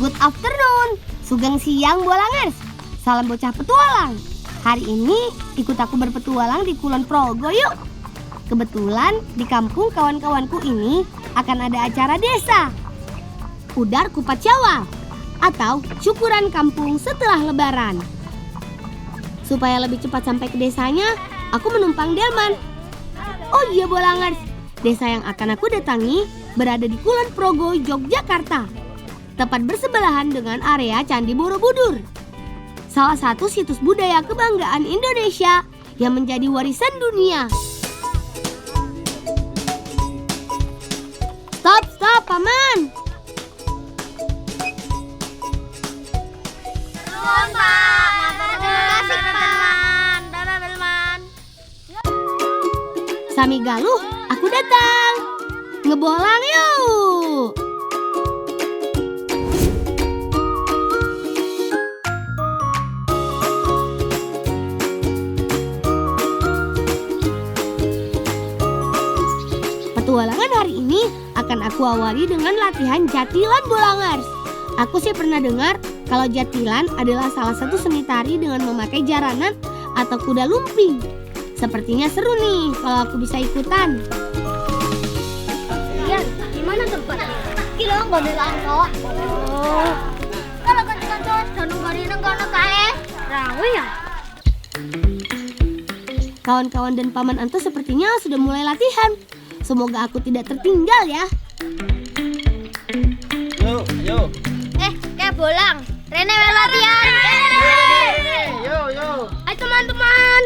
Good afternoon, sugeng siang Bolangers. Salam bocah petualang. Hari ini ikut aku berpetualang di Kulon Progo yuk. Kebetulan di kampung kawan-kawanku ini akan ada acara desa Udar Kupat Syawal atau syukuran kampung setelah lebaran. Supaya lebih cepat sampai ke desanya, aku menumpang delman. Oh iya Bolangers, desa yang akan aku datangi berada di Kulon Progo, Yogyakarta. Tepat bersebelahan dengan area Candi Borobudur, salah satu situs budaya kebanggaan Indonesia yang menjadi warisan dunia. Stop, Paman. Nuhun, Pak. Terima kasih, Pak. Dadah, Delman. Sami Galuh, aku datang. Ngebolang yuk. Petualangan hari ini akan aku awali dengan latihan jatilan Bolangers. Aku sih pernah dengar kalau jatilan adalah salah satu seni tari dengan memakai jaranan atau kuda lumping. Sepertinya seru nih kalau aku bisa ikutan. Iya, gimana tempatnya? Kilo nggak dilangkok. Oh, kalau kantor dan nggak kono kae, rawe ya. Kawan-kawan dan Paman Anto sepertinya sudah mulai latihan. Semoga aku tidak tertinggal ya. Yuk. Kayak bolang. Rene mau latihan. Yuk. Ayo teman-teman.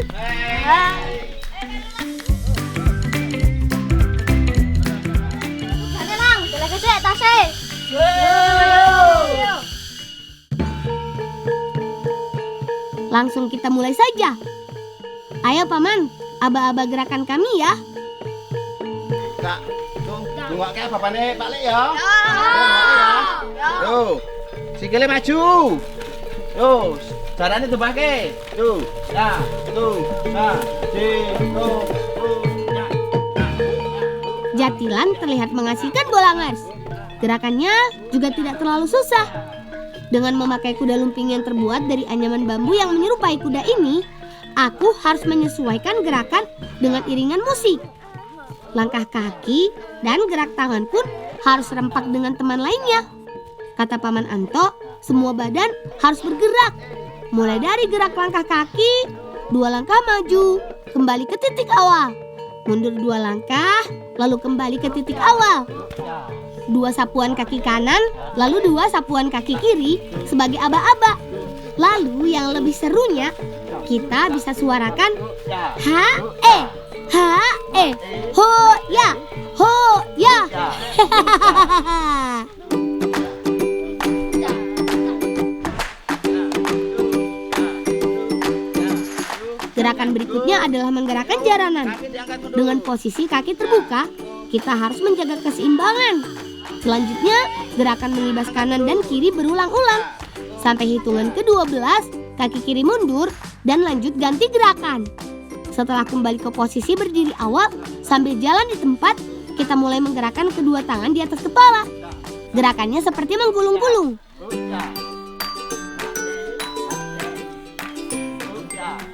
Ada lang, jalan gede tasnya. Langsung kita mulai saja. Ayo Paman, aba-aba gerakan kami ya. Kak, tunggu kayak bapaknya Pak Lek ya. Yo. Sikile maju. Yo, caranya tuh pakai. Tuh. Ya, tuh. Nah, ya. Jatilan terlihat mengasihkan Bolangers. Gerakannya juga tidak terlalu susah. Dengan memakai kuda lumping yang terbuat dari anyaman bambu yang menyerupai kuda ini, aku harus menyesuaikan gerakan dengan iringan musik. Langkah kaki dan gerak tangan pun harus serempak dengan teman lainnya. Kata Paman Anto, semua badan harus bergerak. Mulai dari gerak langkah kaki, 2 langkah maju, kembali ke titik awal. Mundur 2 langkah, lalu kembali ke titik awal. 2 sapuan kaki kanan, lalu 2 sapuan kaki kiri sebagai aba-aba. Lalu yang lebih serunya, kita bisa suarakan ha-e. Ha-e, ho-ya, ho-ya. Gerakan berikutnya adalah menggerakkan jaranan. Dengan posisi kaki terbuka, kita harus menjaga keseimbangan. Selanjutnya, gerakan mengibas kanan dan kiri berulang-ulang. Sampai hitungan ke-12, kaki kiri mundur dan lanjut ganti gerakan. Setelah kembali ke posisi berdiri awal, sambil jalan di tempat, kita mulai menggerakkan kedua tangan di atas kepala. Gerakannya seperti menggulung-gulung.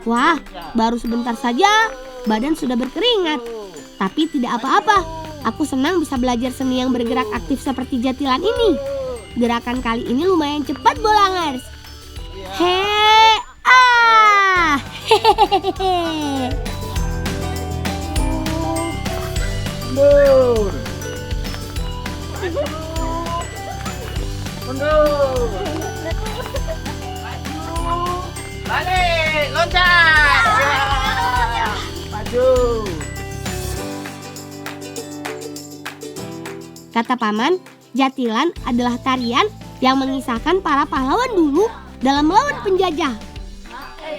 Wah, baru sebentar saja, badan sudah berkeringat. Tapi tidak apa-apa, aku senang bisa belajar seni yang bergerak aktif seperti jatilan ini. Gerakan kali ini lumayan cepat Bolangers. Hehehe. Mundur. Balik, loncat. Maju. Kata Paman, jatilan adalah tarian yang mengisahkan para pahlawan dulu dalam melawan penjajah.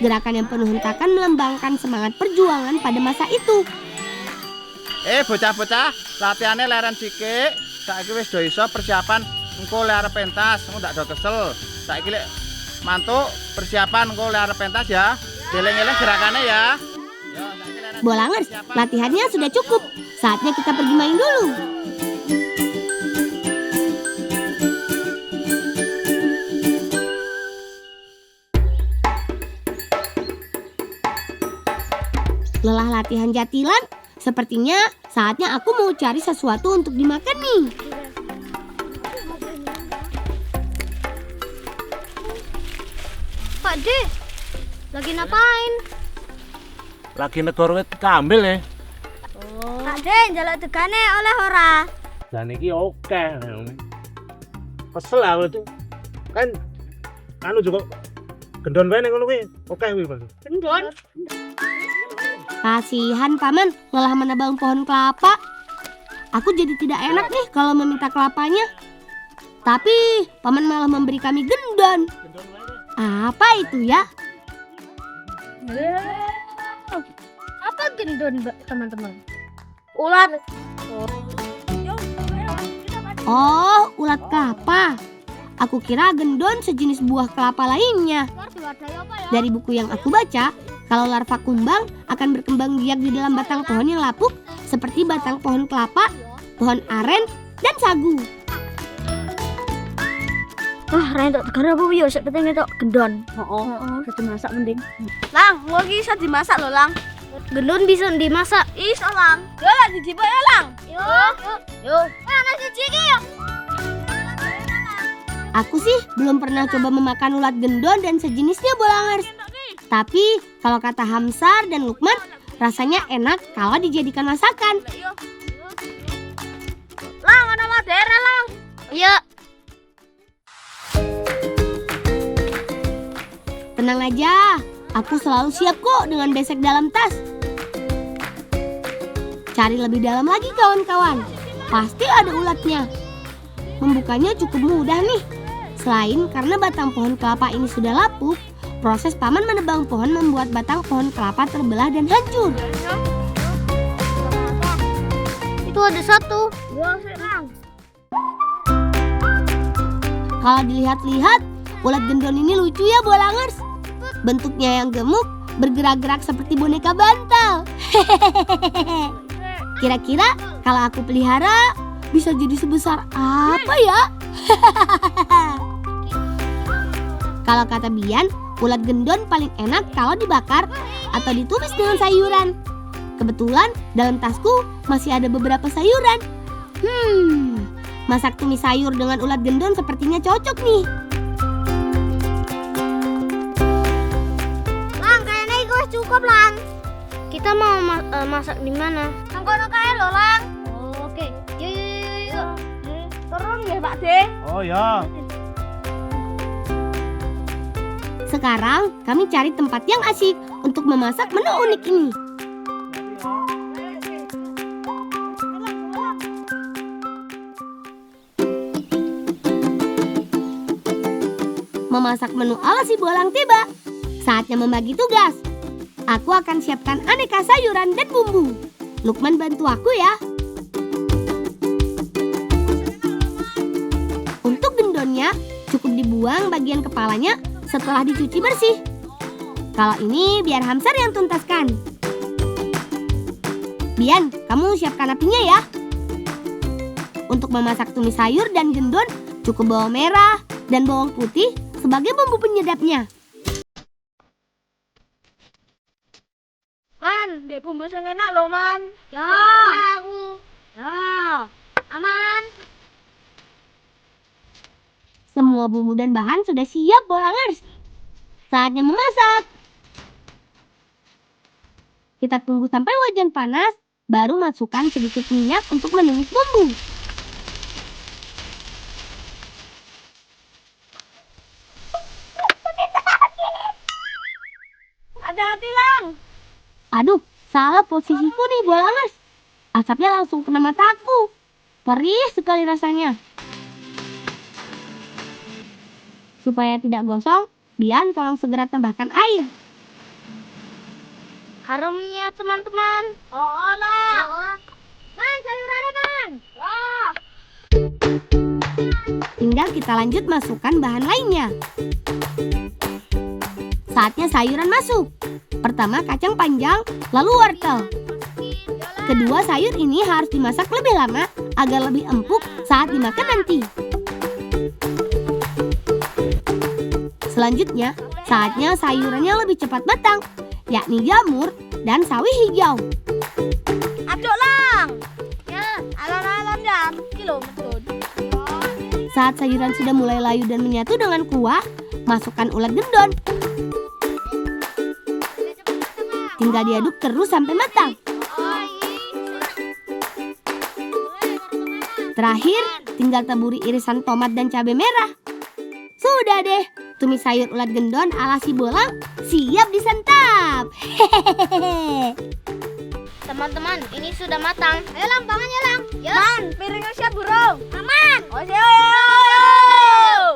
Gerakan yang penuh hentakan melambangkan semangat perjuangan pada masa itu. Bocah-bocah, latihannya leren sikik. Saiki wis do iso persiapan engko le arep pentas, engko ndak do kesel. Saiki lek mantuk persiapan engko le arep pentas ya. Deleng-eleng gerakannya ya. Bolangers, latihannya sudah cukup. Saatnya kita pergi main dulu. Lelah latihan jatilan, sepertinya saatnya aku mau cari sesuatu untuk dimakan nih. Pak De, lagi ngapain? Lagi negor wit kambil ya. Pak De, njaluk tegane oleh ora? Dan iki oke. Kesel aku itu. Kan anu juga gendon wae ning ngono kuwi. Oke kuwi, Mas. Gendon. Kasihan paman lelah menebang pohon kelapa. Aku jadi tidak enak nih kalau meminta kelapanya. Tapi paman malah memberi kami gendon. Apa itu ya? Apa gendon, teman-teman? Ulat. Oh, ulat kelapa. Aku kira gendon sejenis buah kelapa lainnya. Dari buku yang aku baca, kalau larva kumbang akan berkembang biak di dalam batang pohon yang lapuk seperti batang pohon kelapa, pohon aren, dan sagu. Wah, Ren tok tegara apa yo sik penting tok gendon. Heeh, bisa dimasak mending. Lang, gua iki iso dimasak lho, Lang. Gendon bisa dimasak. Iso, Lang. Yo lah dijipuk ya, Lang. Yo. Ana siji iki yo. Aku sih belum pernah coba memakan ulat gendon dan sejenisnya Bolangers. Tapi kalau kata Hamsar dan Lukman, rasanya enak kalau dijadikan masakan. Lang, ana madera, Lang. Iya. Tenang aja, aku selalu siap kok dengan besek dalam tas. Cari lebih dalam lagi kawan-kawan, pasti ada ulatnya. Membukanya cukup mudah nih. Selain karena batang pohon kelapa ini sudah lapuk, proses paman menebang pohon membuat batang pohon kelapa terbelah dan hancur. Itu ada satu. Gua sih, Lang. Kalau dilihat-lihat, ulat gendon ini lucu ya Bolangers. Bentuknya yang gemuk, bergerak-gerak seperti boneka bantal. Kira-kira kalau aku pelihara, bisa jadi sebesar apa ya? Kalau kata Bian, ulat gendon paling enak kalau dibakar atau ditumis dengan sayuran. Kebetulan dalam tasku masih ada beberapa sayuran. Masak tumis sayur dengan ulat gendon sepertinya cocok nih. Cukup, Lang. Kita mau masak di mana? Nang kono kae lho, Lang. Oh, oke. Yuk. Turun ya, Pak De. Oh ya. Sekarang kami cari tempat yang asik untuk memasak menu unik ini. Memasak menu ala si Bolang tiba. Saatnya membagi tugas. Aku akan siapkan aneka sayuran dan bumbu. Lukman bantu aku ya. Untuk gendonnya, cukup dibuang bagian kepalanya setelah dicuci bersih. Kalau ini biar Hamsar yang tuntaskan. Bian, kamu siapkan apinya ya. Untuk memasak tumis sayur dan gendon, cukup bawang merah dan bawang putih sebagai bumbu penyedapnya. Man, dek bumbu sing enak lho, Man. Ya. Aku. Ya. Aman. Semua bumbu dan bahan sudah siap, Bolangers. Saatnya memasak. Kita tunggu sampai wajan panas, baru masukkan sedikit minyak untuk menumis bumbu. Hati-hati, Lang. Aduh, salah posisiku nih Bolangers. Asapnya langsung kena mataku. Perih sekali rasanya. Supaya tidak gosong, Bian tolong segera tambahkan air. Harumnya, teman-teman. Oh, Lang. Man, sayurannya, Man. Wah. Tinggal kita lanjut masukkan bahan lainnya. Saatnya sayuran masuk. Pertama kacang panjang, lalu wortel. Kedua sayur ini harus dimasak lebih lama agar lebih empuk saat dimakan nanti. Selanjutnya, saatnya sayurannya lebih cepat matang, yakni jamur, dan sawah hijau. Aduh lang. Ya, alon-alon dan kilo metun. Saat sayuran sudah mulai layu dan menyatu dengan kuah, masukkan ulat gendon. Tinggal diaduk terus sampai matang. Terakhir, tinggal taburi irisan tomat dan cabai merah. Sudah deh, tumis sayur ulat gendon ala si Bolang siap disantap. Hehehe. Teman-teman, ini sudah matang. Ayo lang, pangan ya lang. Ya. Man, piringnya siap burung. Aman. Oh, siap.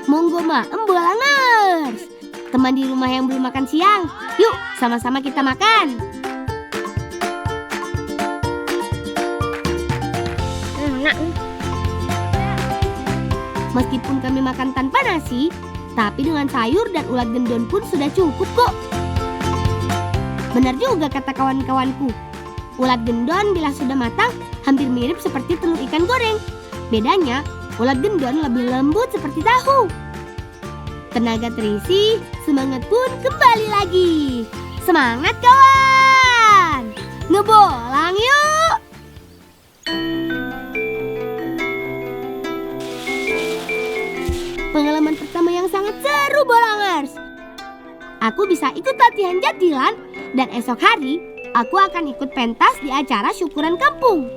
Monggo Bolangers. Teman di rumah yang belum makan siang, yuk sama-sama kita makan. Enak nih. Meskipun kami makan tanpa nasi, tapi dengan sayur dan ulat gendon pun sudah cukup kok. Benar juga kata kawan-kawanku. Ulat gendon bila sudah matang hampir mirip seperti telur ikan goreng. Bedanya, ulat gendon lebih lembut seperti tahu. Tenaga terisi, semangat pun kembali lagi. Semangat kawan! Ngebolang yuk! Pengalaman pertama yang sangat seru Bolangers. Aku bisa ikut latihan jatilan dan esok hari aku akan ikut pentas di acara syukuran kampung.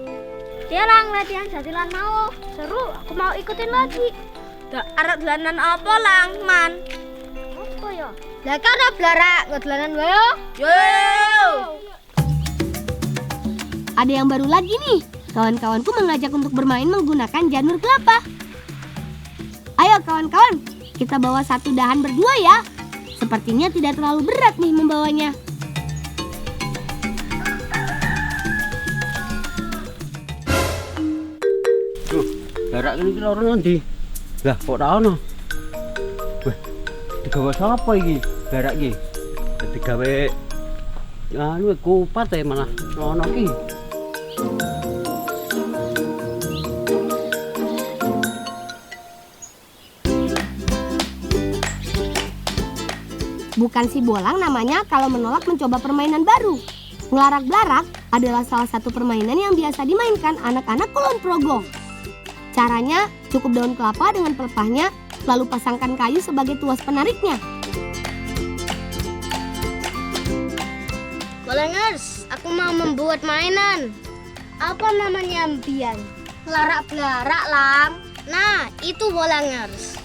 Ya lang, latihan jatilan mau. Seru, aku mau ikutin lagi. Arek dolanan apa lang, Man? Apa ya? Lah kan ora blarak, nggak dolanan wae yo. Yo. Ada yang baru lagi nih. Kawan-kawanku mengajak untuk bermain menggunakan janur kelapa. Ayo kawan-kawan, kita bawa satu dahan berdua ya. Sepertinya tidak terlalu berat nih membawanya. Darak ini loro nanti. Lah kok ora ono? Wah, digawe sapa iki? Darak iki. Digawe anu kupat malah ono iki. Bukan si Bolang namanya kalau menolak mencoba permainan baru. Ngelarak-belarak adalah salah satu permainan yang biasa dimainkan anak-anak Kulon Progo. Caranya cukup daun kelapa dengan pelepahnya, lalu pasangkan kayu sebagai tuas penariknya. Bolangers, aku mau membuat mainan. Apa namanya Bian? Ngelarak-belarak lang. Nah, itu Bolangers.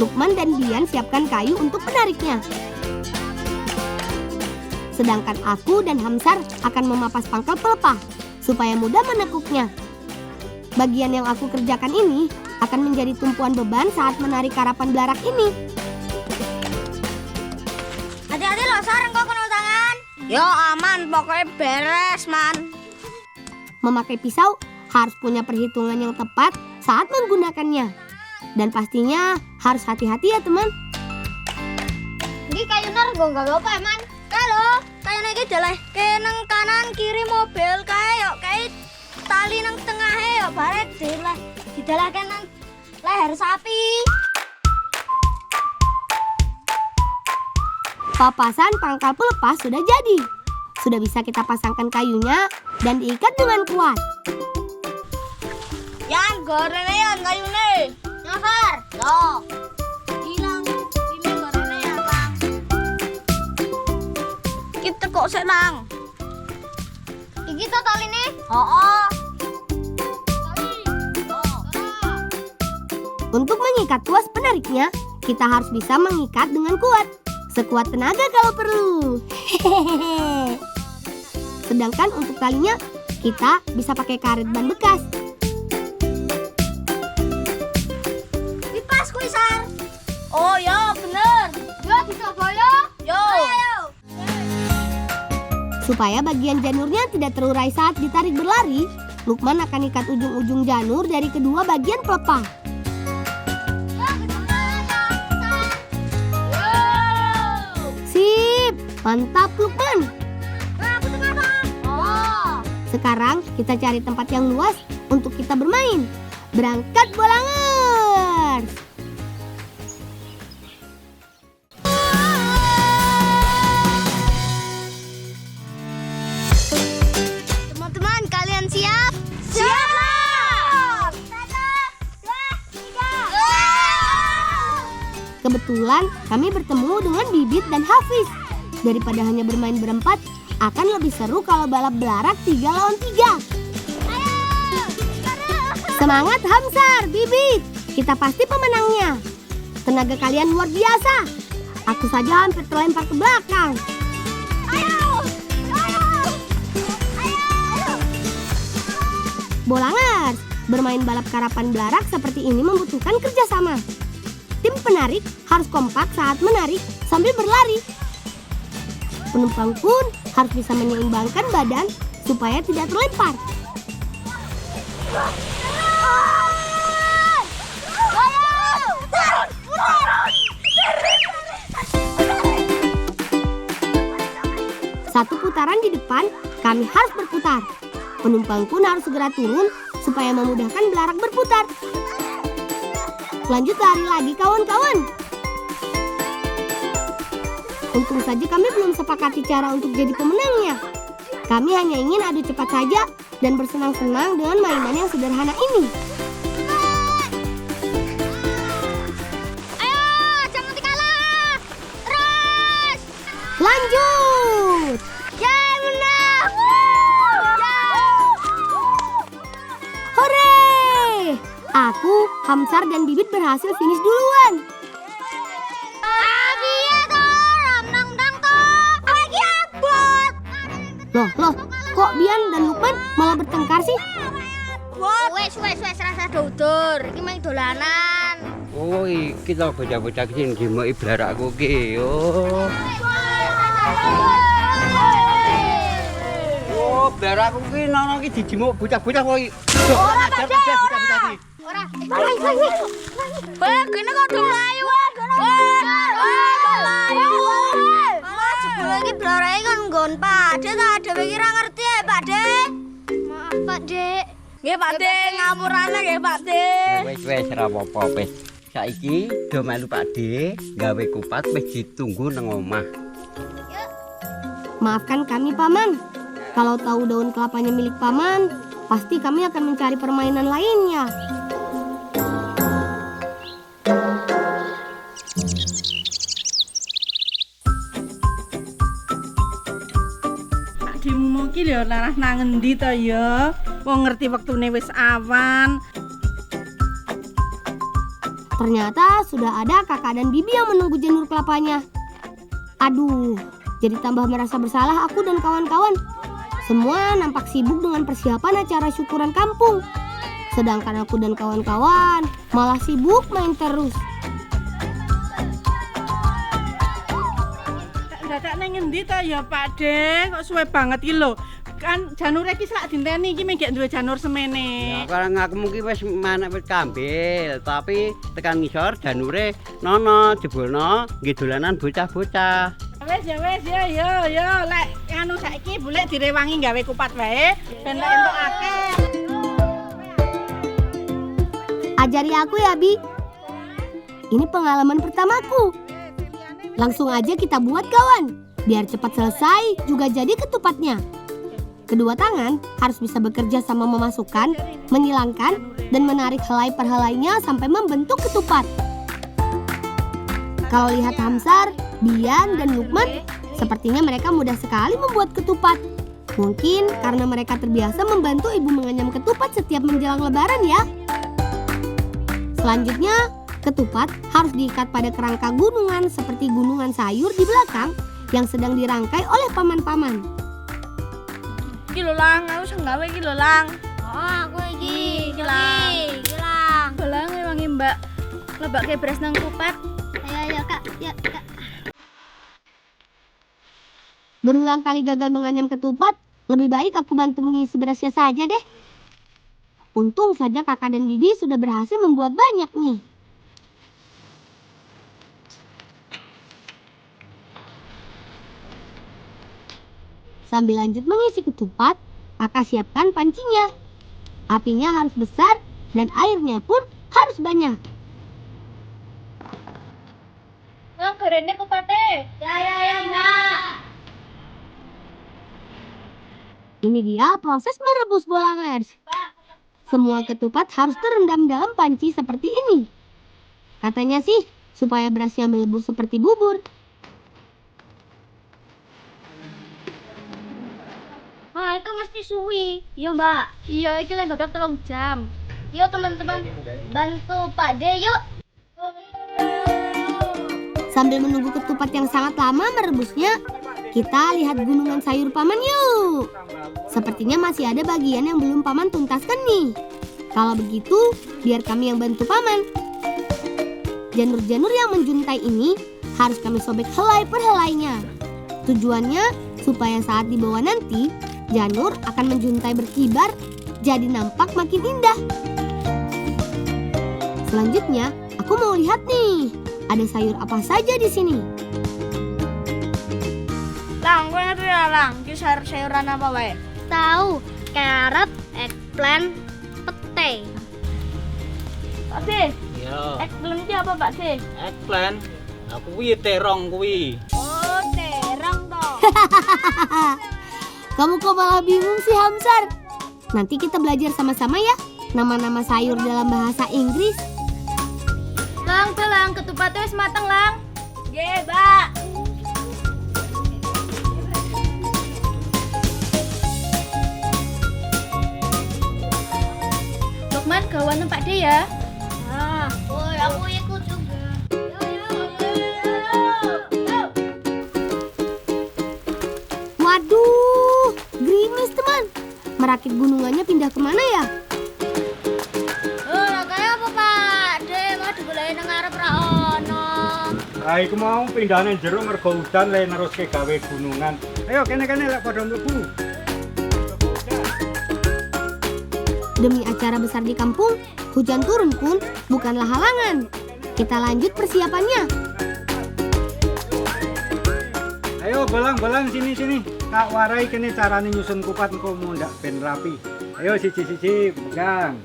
Lukman dan Bian siapkan kayu untuk menariknya. Sedangkan aku dan Hamsar akan memapas pangkal pelepah supaya mudah menekuknya. Bagian yang aku kerjakan ini akan menjadi tumpuan beban saat menarik karapan belarak ini. Hati-hati loh, sarang kok kena tangan. Yo aman, pokoknya beres man. Memakai pisau harus punya perhitungan yang tepat saat menggunakannya. Dan pastinya harus hati-hati ya teman. Ini kayu nar gue gak apa man. Kalau kayu ini jalan ke nang kanan kiri mobil kayak tali nang tengah ya baret di dalam kanan leher sapi. Papasan pangkal pelepah sudah jadi. Sudah bisa kita pasangkan kayunya dan diikat dengan kuat. Yang gorengnya yang kayu nih. Nyasar. Yo. Hilang. Ini gorengnya ya bang. Kita kok senang. Iki to tali nih. Oh. Untuk mengikat tuas penariknya, kita harus bisa mengikat dengan kuat. Sekuat tenaga kalau perlu. Hehehe. Sedangkan untuk talinya, kita bisa pakai karet ban bekas. Kipas kuisar. Oh ya bener. Yo dicoba yo. Yo. Supaya bagian janurnya tidak terurai saat ditarik berlari, Lukman akan ikat ujung-ujung janur dari kedua bagian pelepah. Sip, mantap Lukman. Sekarang kita cari tempat yang luas untuk kita bermain. Berangkat Bolangers. Kebetulan kami bertemu dengan Bibit dan Hafiz. Daripada hanya bermain berempat, akan lebih seru kalau balap belarak 3 lawan 3. Semangat Hamsar, Bibit. Kita pasti pemenangnya. Tenaga kalian luar biasa. Aku saja hampir terlempar ke belakang. Bolangers, bermain balap karapan belarak seperti ini membutuhkan kerjasama. Tim penarik harus kompak saat menarik sambil berlari. Penumpang pun harus bisa menyeimbangkan badan supaya tidak terlempar. Satu putaran di depan, kami harus berputar. Penumpang pun harus segera turun supaya memudahkan belarak berputar. Lanjut lari lagi kawan-kawan. Untung saja kami belum sepakati cara untuk jadi pemenangnya. Kami hanya ingin adu cepat saja dan bersenang-senang dengan mainan yang sederhana ini. Ayo, jangan kalah. Terus. Lanjut! Ya, menang. Hore! Aku, Hamsar, dan Bibit berhasil finish duluan. Loh, kok Bian dan Lukman malah bertengkar sih? Wes rasa doudur. Iki main dolanan. Oh, iki to bocah-bocah iki ngemoki blarakku ki. Oh, blarakku ki nono ki dijimuk bocah-bocah kok. Ora, bocah-bocah iki. Ora. Kene kok do mlayu. Jebul iki blarake kan nggon Pakde ta dhewe iki ora ngerti ya, Pakde. Maaf, Pakde. Nggih, Pakde, ngapurane nggih, Pakde. Wis ora apa-apa wis. Saiki do melu Pakde gawe kupat wis ditunggu nang omah. Maafkan kami, Paman. Kalau tahu daun kelapanya milik Paman, pasti kami akan mencari permainan lainnya. Dimu ki lho larah nang endi to ya? Wong ngerti wektune wis awan. Ternyata sudah ada kakak dan bibi yang menunggu janur kelapanya. Aduh, jadi tambah merasa bersalah aku dan kawan-kawan. Semua nampak sibuk dengan persiapan acara syukuran kampung. Sedangkan aku dan kawan-kawan malah sibuk main terus. Dadak nang endi to ya, Pakde? Kok suwe banget iki lho. Kan janure iki sak dinteni iki mek duwe janur semene. Ya karang aku mungkin wis manek wis kambil, tapi tekan ngisor janure nono jebulno nggih dolanan bocah-bocah. Wis ya lek anu saiki boleh direwangi gawe kupat wae ben lek entuk akeh. Ajari aku ya, Bi. Ini pengalaman pertamaku. Langsung aja kita buat kawan. Biar cepat selesai juga jadi ketupatnya. Kedua tangan harus bisa bekerja sama memasukkan, menghilangkan, dan menarik helai per helainya sampai membentuk ketupat. Kalau lihat Hamsar, Bian, dan Lukman, sepertinya mereka mudah sekali membuat ketupat. Mungkin karena mereka terbiasa membantu ibu menganyam ketupat setiap menjelang lebaran ya. Selanjutnya, ketupat harus diikat pada kerangka gunungan seperti gunungan sayur di belakang yang sedang dirangkai oleh paman-paman. Iki lho Lang, aku sing gawe iki lho Lang. Oh, aku iki. Lang. Lang wangi Mbak. Lebake beras nang kupat. Ayo Kak, ya Kak. Berulang kali gagal menganyam ketupat, lebih baik aku bantu mengisi berasnya saja deh. Untung saja kakak dan bibi sudah berhasil membuat banyak nih. Sambil lanjut mengisi ketupat, kakak siapkan pancinya. Apinya harus besar dan airnya pun harus banyak. Lang, garene kupate. Ya, Mbak. Ini dia proses merebus bolangers. Semua ketupat harus terendam dalam panci seperti ini. Katanya sih, supaya berasnya melebur seperti bubur. Wah, itu mesti suwi. Iya, Mbak. Iya, iki lek godhog 3 jam. Yuk teman-teman, bantu Pak De yuk. Sambil menunggu ketupat yang sangat lama merebusnya, kita lihat gunungan sayur Paman yuk. Sepertinya masih ada bagian yang belum Paman tuntaskan nih. Kalau begitu, biar kami yang bantu Paman. Janur-janur yang menjuntai ini harus kami sobek helai per helainya. Tujuannya supaya saat dibawa nanti, janur akan menjuntai berkibar, jadi nampak makin indah. Selanjutnya, aku mau lihat nih, ada sayur apa saja di sini. Lang, kowe ngerti ya, Lang? Iki sayur-sayuran apa wae? Tahu, carrot, eggplant, pete. Pak De, Iya, eggplant iki apa, Pak De? eggplant. Aku kuwi terong kuwi. Oh, terong toh. Kamu kok malah bingung sih, Hamsar? Nanti kita belajar sama-sama ya, nama-nama sayur dalam bahasa Inggris. Lang, Lang, ketupatnya wis mateng, Lang. Nggih, Mbak. Lukman, gawan Pak De ya. Ah, woi, aku ikut juga. Waduh, gerimis teman. Merakit gunungannya pindah kemana ya? Oh, kayak apa Pak De? Mau digoleki nang arep ra ono. Iku mau pindahane jero mergo udan le neruske gawe gunungan. Ayo kene-kene lek padha mlebu. Demi acara besar di kampung, hujan turun pun bukanlah halangan. Kita lanjut persiapannya. Ayo belang-belang sini-sini. Kak warai kene carane nyusun kupat engko mundak ben rapi. Ayo siji-siji pegang.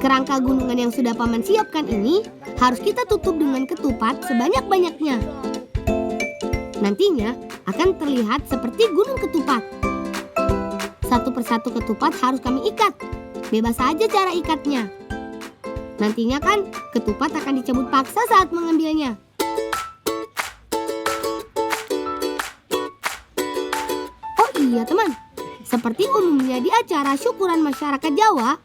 Kerangka gunungan yang sudah Paman siapkan ini harus kita tutup dengan ketupat sebanyak-banyaknya. Nantinya akan terlihat seperti gunung ketupat. Satu persatu ketupat harus kami ikat. Bebas saja cara ikatnya. Nantinya kan ketupat akan dicabut paksa saat mengambilnya. Oh iya teman, seperti umumnya di acara syukuran masyarakat Jawa,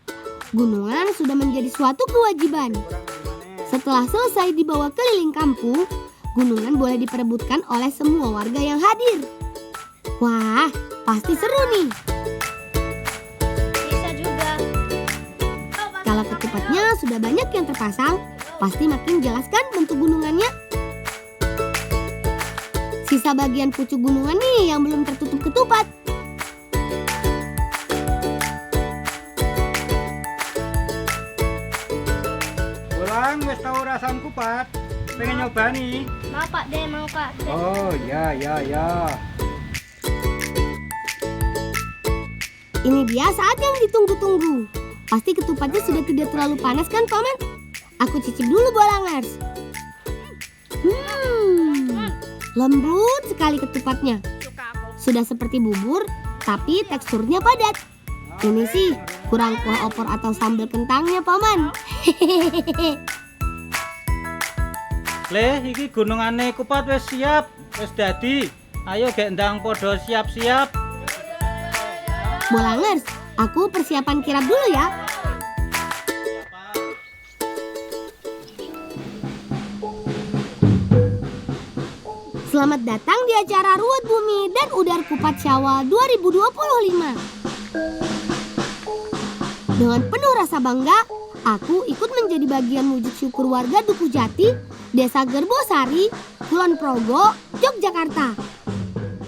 gunungan sudah menjadi suatu kewajiban. Setelah selesai dibawa keliling kampung, gunungan boleh diperebutkan oleh semua warga yang hadir. Wah, pasti seru nih. Bisa juga. Kalau ketupatnya sudah banyak yang terpasang, pasti makin jelas kan bentuk gunungannya. Sisa bagian pucuk gunungan nih yang belum tertutup ketupat. Belang wis tau rasan kupat. Pengen nyoba nih. Mau Pak De, mau Pak De. Oh, ya. Ini dia saat yang ditunggu-tunggu. Pasti ketupatnya sudah tidak terlalu panas kan, Paman? Aku cicip dulu bolangers. Lembut sekali ketupatnya. Sudah seperti bubur, tapi teksturnya padat. Ini sih kurang kuah opor atau sambal kentangnya, Paman. Le, iki gunungane kupat wis siap, wis dadi. Ayo gek ndang podo siap-siap. Bolangers, aku persiapan kirap dulu ya. Selamat datang di acara Ruwet Bumi dan Udar Kupat Syawal 2025. Dengan penuh rasa bangga, aku ikut menjadi bagian wujud syukur warga Duku Jati, Desa Gerbosari, Kulon Progo, Yogyakarta.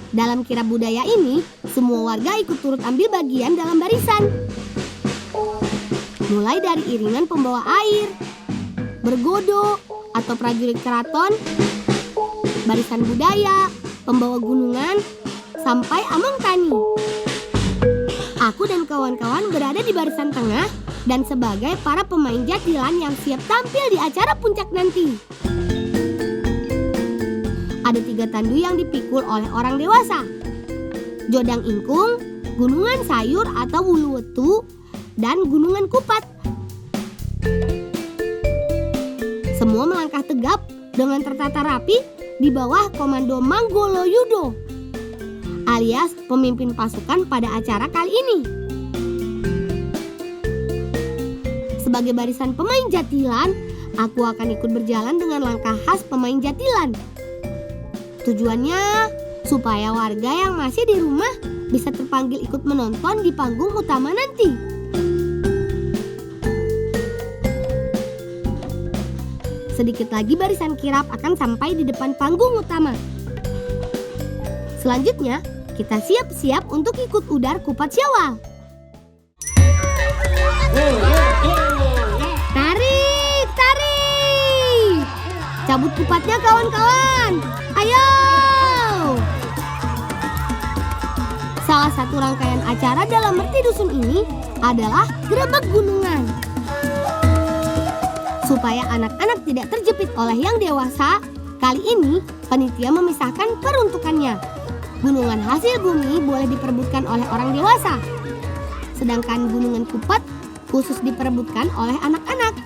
Dalam kirap budaya ini, semua warga ikut turut ambil bagian dalam barisan. Mulai dari iringan pembawa air, bergodo atau prajurit keraton, barisan budaya, pembawa gunungan, sampai among tani. Aku dan kawan-kawan berada di barisan tengah dan sebagai para pemain jatilan yang siap tampil di acara puncak nanti. Ada 3 tandu yang dipikul oleh orang dewasa. Jodang ingkung, gunungan sayur atau wuluwetu, dan gunungan kupat. Semua melangkah tegap dengan tertata rapi di bawah komando Manggolo Yudo, alias pemimpin pasukan pada acara kali ini. Sebagai barisan pemain jatilan, aku akan ikut berjalan dengan langkah khas pemain jatilan. Tujuannya supaya warga yang masih di rumah bisa terpanggil ikut menonton di panggung utama nanti. Sedikit lagi barisan kirap akan sampai di depan panggung utama. Selanjutnya, kita siap-siap untuk ikut udar kupat syawal. Tarik, tarik! Cabut kupatnya kawan-kawan! Ayo! Salah satu rangkaian acara dalam Merti Dusun ini adalah Grebek Gunungan. Supaya anak-anak tidak terjepit oleh yang dewasa, kali ini panitia memisahkan peruntukannya. Gunungan hasil bumi boleh diperebutkan oleh orang dewasa, sedangkan gunungan kupat khusus diperebutkan oleh anak-anak.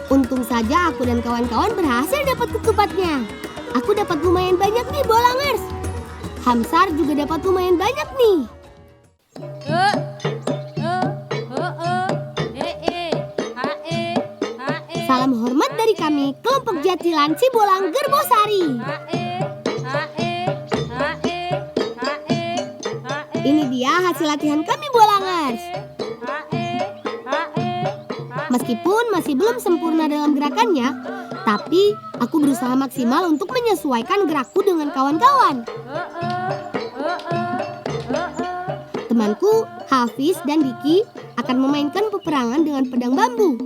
Untung saja aku dan kawan-kawan berhasil dapat ketupatnya. Aku dapat lumayan banyak nih bolangers. Hamsar juga dapat lumayan banyak nih. Salam hormat dari kami, kelompok Jatilan Cibolang Gerbosari. Ini dia hasil latihan kami bolangers. Meskipun masih belum sempurna dalam gerakannya, tapi aku berusaha maksimal untuk menyesuaikan gerakku dengan kawan-kawan. Temanku, Hafiz dan Diki akan memainkan peperangan dengan pedang bambu.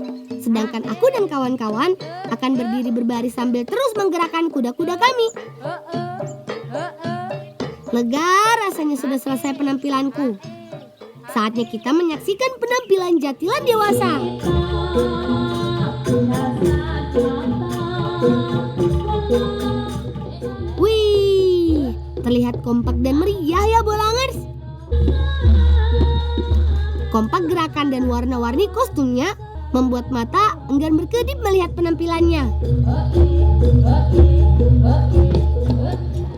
Sedangkan aku dan kawan-kawan akan berdiri berbaris sambil terus menggerakkan kuda-kuda kami. Lega rasanya sudah selesai penampilanku. Saatnya kita menyaksikan penampilan jatilan dewasa. Wih, terlihat kompak dan meriah ya bolangers. Kompak gerakan dan warna-warni kostumnya membuat mata enggan berkedip melihat penampilannya.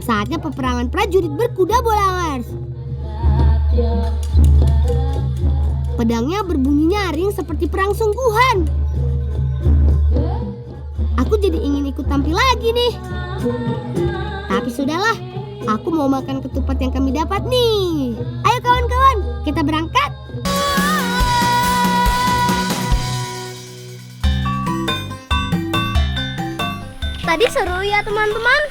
Saatnya peperangan prajurit berkuda bolangers. Pedangnya berbunyi nyaring seperti perang sungguhan. Aku jadi ingin ikut tampil lagi nih. Tapi sudahlah, aku mau makan ketupat yang kami dapat nih. Ayo kawan-kawan, kita berangkat. Tadi seru ya teman-teman.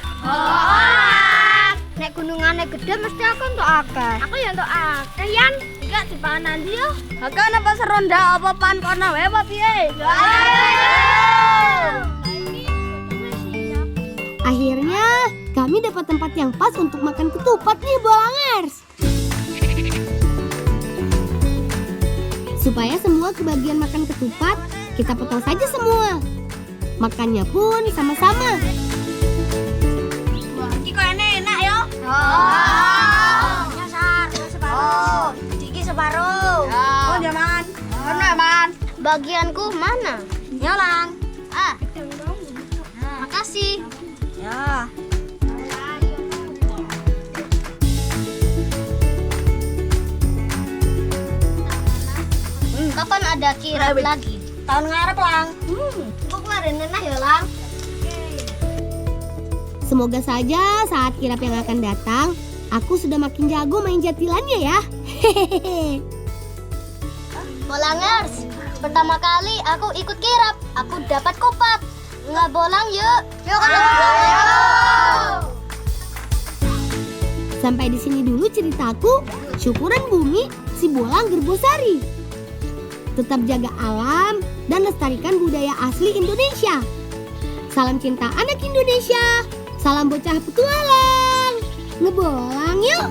Nek gunungannya gede mesti aku untuk akeh. Aku ya untuk akeh Yan. Enggak dipanan yo. Aku napa seronda apa pan kono wae apa piye? Akhirnya kami dapat tempat yang pas untuk makan ketupat nih bolangers. Supaya semua kebagian makan ketupat, kita potong saja semua. Makannya pun sama-sama. Wah, iki kok enak yo. Oh. Nyasar separuh. Iki separuh. Oh, jangan. Mana, Man? Bagianku mana? Nyolang. Makasih. Ya. Kapan ada kirap lagi? Tahun ngarep, Lang. Kok kemarin nenah ya, Lang? Semoga saja saat kirap yang akan datang, aku sudah makin jago main jatilannya ya. Hehehe. Bolangers, pertama kali aku ikut kirap, aku dapat kupat. Nggak bolang yuk. Yuk. Sampai di sini dulu ceritaku. Syukuran bumi Cibolang Gerbosari. Tetap jaga alam dan lestarikan budaya asli Indonesia. Salam cinta anak Indonesia. Salam bocah petualang. Ngebolang yuk.